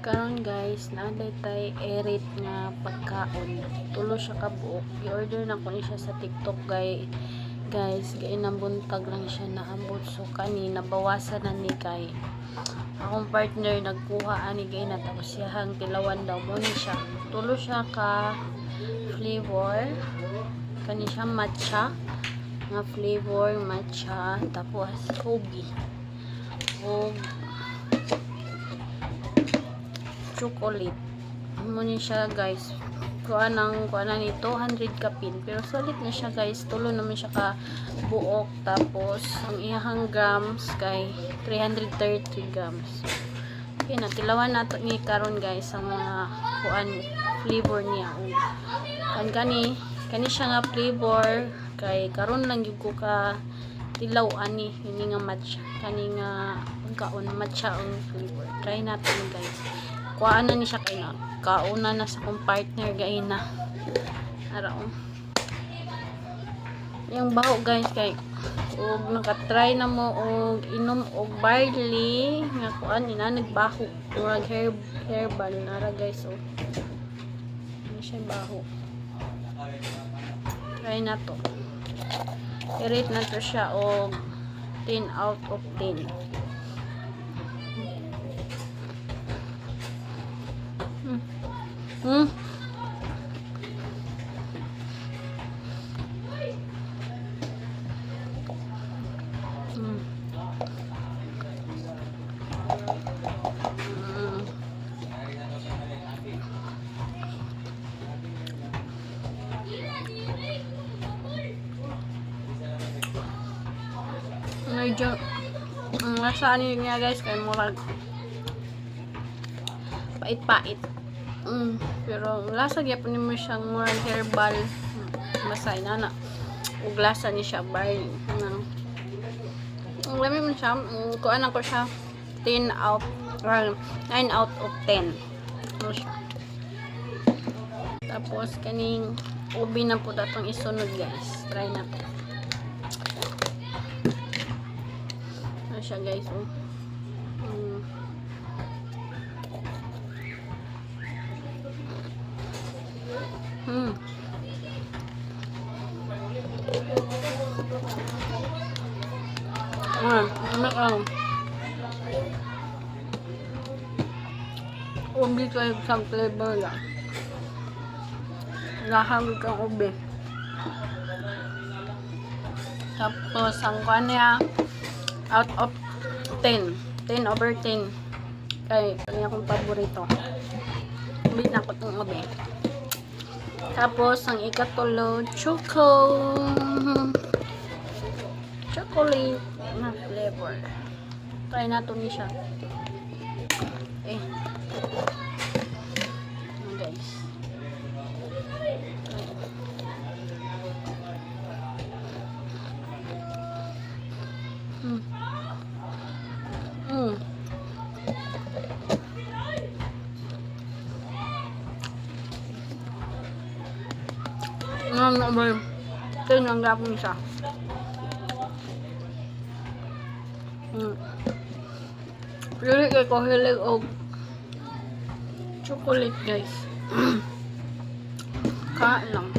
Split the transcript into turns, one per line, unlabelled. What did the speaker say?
Karon guys, naaday tay erit nga pagkaon. Tulo siya ka buok. I-order na ko ni siya sa TikTok guys, gainang buntag lang siya naabot. So kanina bawasan na ni kay akong partner nagkuha ani gaina tapos siyang tilawan daw mo ni siya. Tulo siya ka flavor. Kani siya matcha nga flavor matcha tapos hoagie. Chocolate mo ni siya guys, kuha ni 200 kapin pero solid na siya guys. Tulo naman siya ka buok tapos ang iyang grams kay 330 grams. Okay na tilawan nato ni karon guys ang mga kuan flavor niya. Kani siya nga flavor kay karon lang gyud ko ka tilaw ani ini nga matcha kani nga pagkaon matcha ang flavor. Try natin guys. Kuhaan na ni siya kay na kauna na sa kong partner gaina araw yung baho guys kay og nakatry na mo og inom og barley nga kuan ina nagbaho murag herbal nara guys. So ano siya baho, try na to, i-rate na to siya og 10 out of 10. Medyo nasa ano niya guys kay murag pait-pait. Pero lasa gyapon mo siyang murag herbal. Masay na ug lasa ni siya barley. Ang lami man siya. Kuan ko siya 9 out of 10. Ano siya. Tapos kaning ubi na po datong isunod guys. Try natin. Ano siya guys. Enak ang ubi kayo sa flavor lang. Nahagod kang ubi. Tapos ang kanya out of 10 over 10 kay kanya akong paborito. Ubi na ko itong ubi. Tapos ang ikatulo chocolate na flavor. Try nato ni siya. Guys. Ito yung gapon siya. Really kay ko hilig og chocolate guys. Kaan lang.